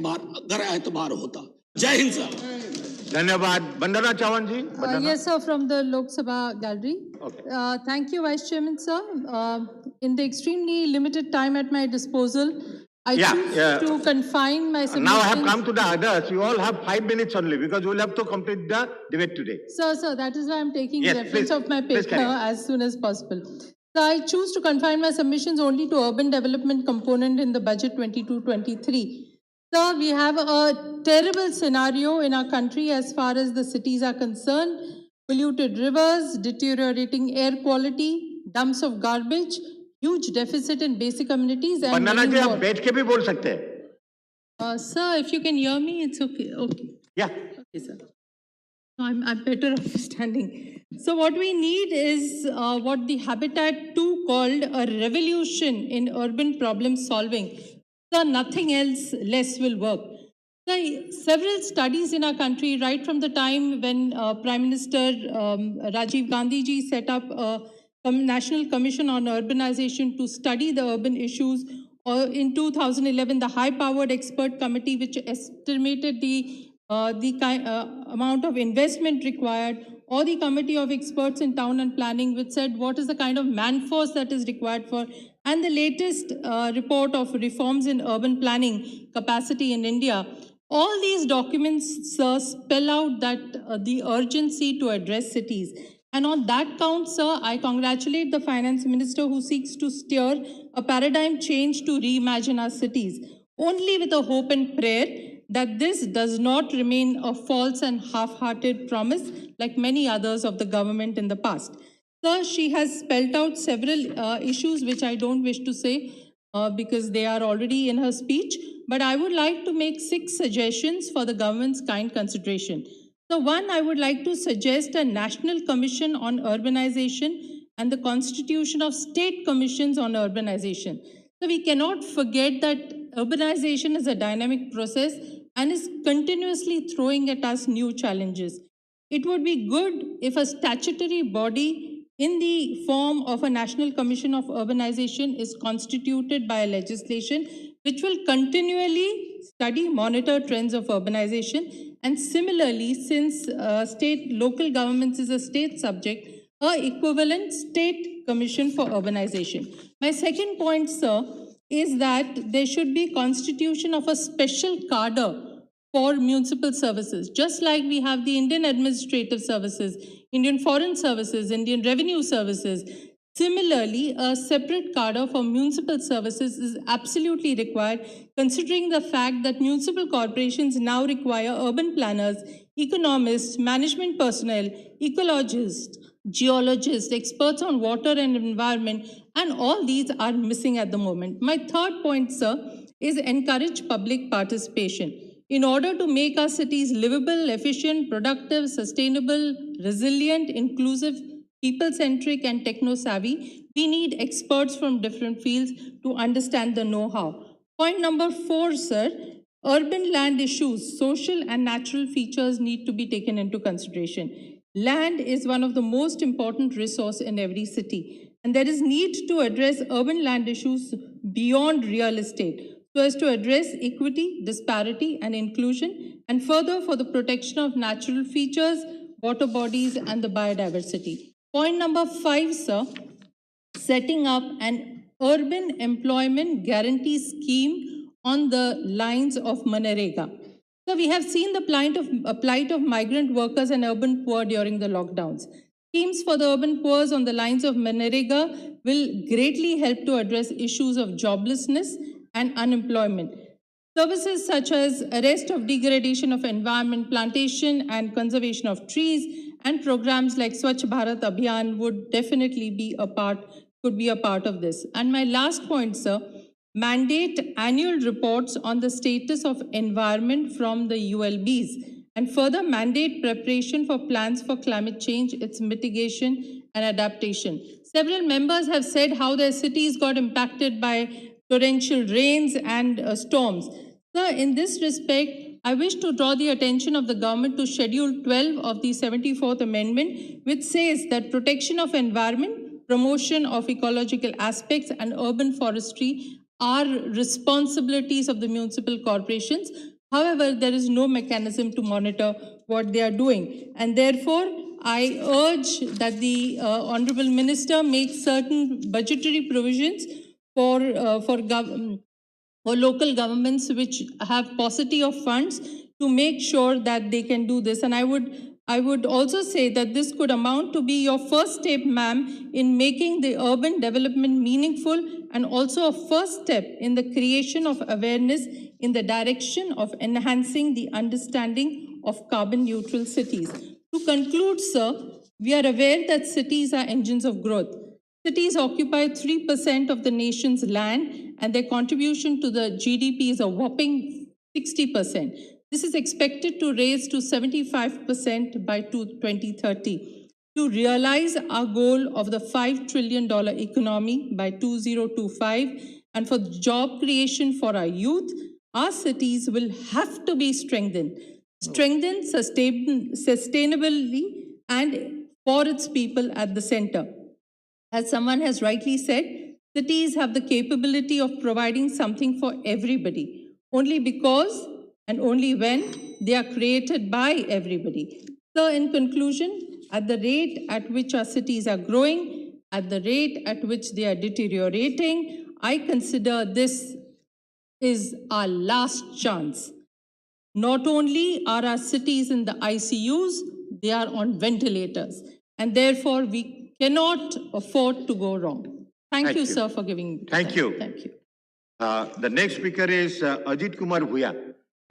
एतबार होता। जय हिंद सर। धन्यवाद। वंदना चवन जी। Yes, sir, from the Lok Sabha gallery. Okay. Thank you, Vice Chairman, sir. In the extremely limited time at my disposal, I choose to confine my submissions. Now I have come to the others. You all have 5 minutes only because we will have to complete the debate today. Sir, that is why I'm taking reference please, of my paper as soon as possible. So I choose to confine my submissions only to urban development component in the budget 22-23. Sir, we have a terrible scenario in our country as far as the cities are concerned. Polluted rivers, deteriorating air quality, dumps of garbage, huge deficit in basic amenities and वंदना जी आप बैठ के भी बोल सकते हैं. Sir, if you can hear me, it's okay. Okay. Yeah. Okay, sir. No, I'm better off standing. So what we need is what the Habitat 2 called a revolution in urban problem solving. So nothing else less will work. So several studies in our country, right from the time when Prime Minister Rajiv Gandhi ji set up a National Commission on Urbanization to study the urban issues, or in 2011, the high-powered expert committee which estimated the amount of investment required, or the committee of experts in town and planning which said what is the kind of man-force that is required for, and the latest report of reforms in urban planning capacity in India. All these documents, sir, spell out that the urgency to address cities. And on that count, sir, I congratulate the Finance Minister who seeks to steer a paradigm change to reimagine our cities, only with a hope and prayer that this does not remain a false and half-hearted promise like many others of the government in the past. Sir, she has spelled out several issues which I don't wish to say because they are already in her speech, but I would like to make 6 suggestions for the government's kind consideration. So one, I would like to suggest a National Commission on Urbanization and the constitution of state commissions on urbanization. So we cannot forget that urbanization is a dynamic process and is continuously throwing at us new challenges. It would be good if a statutory body in the form of a National Commission of Urbanization is constituted by a legislation which will continually study, monitor trends of urbanization. And similarly, since local governments is a state subject, a equivalent state commission for urbanization. My second point, sir, is that there should be constitution of a special cadre for municipal services, just like we have the Indian Administrative Services, Indian Foreign Services, Indian Revenue Services. Similarly, a separate cadre for municipal services is absolutely required, considering the fact that municipal corporations now require urban planners, economists, management personnel, ecologists, geologists, experts on water and environment, and all these are missing at the moment. My third point, sir, is encourage public participation. In order to make our cities livable, efficient, productive, sustainable, resilient, inclusive, people-centric and techno-savvy, we need experts from different fields to understand the know-how. Point number 4, sir, urban land issues, social and natural features need to be taken into consideration. Land is one of the most important resources in every city, and there is need to address urban land issues beyond real estate, so as to address equity, disparity, and inclusion, and further for the protection of natural features, water bodies, and the biodiversity. Point number 5, sir, setting up an urban employment guarantee scheme on the lines of Manrega. So we have seen the plight of migrant workers and urban poor during the lockdowns. Schemes for the urban poor on the lines of Manrega will greatly help to address issues of joblessness and unemployment. Services such as arrest of degradation of environment, plantation and conservation of trees, and programs like Swachh Bharat Abhiyan would definitely could be a part of this. And my last point, sir, mandate annual reports on the status of environment from the ULBs, and further mandate preparation for plans for climate change, its mitigation and adaptation. Several members have said how their cities got impacted by torrential rains and storms. Sir, in this respect, I wish to draw the attention of the government to Schedule 12 of the 74th Amendment, which says that protection of environment, promotion of ecological aspects, and urban forestry are responsibilities of the municipal corporations. However, there is no mechanism to monitor what they are doing. And therefore, I urge that the Honorable Minister make certain budgetary provisions for, for local governments which have paucity of funds to make sure that they can do this. And I would also say that this could amount to be your first step, ma'am, in making the urban development meaningful and also a first step in the creation of awareness in the direction of enhancing the understanding of carbon neutral cities. To conclude, sir, we are aware that cities are engines of growth. Cities occupy 3% of the nation's land, and their contribution to the GDP is a whopping 60%. This is expected to raise to 75% by 2030. To realize our goal of the $5 trillion economy by 2025 and for job creation for our youth, our cities will have to be strengthened sustainably and for its people at the center. As someone has rightly said, cities have the capability of providing something for everybody, only because and only when they are created by everybody. So, in conclusion, at the rate at which our cities are growing, at the rate at which they are deteriorating, I consider this is our last chance. Not only are our cities in the ICUs, they are on ventilators. And therefore, we cannot afford to go wrong. Thank you, sir, for giving me Thank time. you. Thank you. The next speaker is Ajit Kumar Bhuya.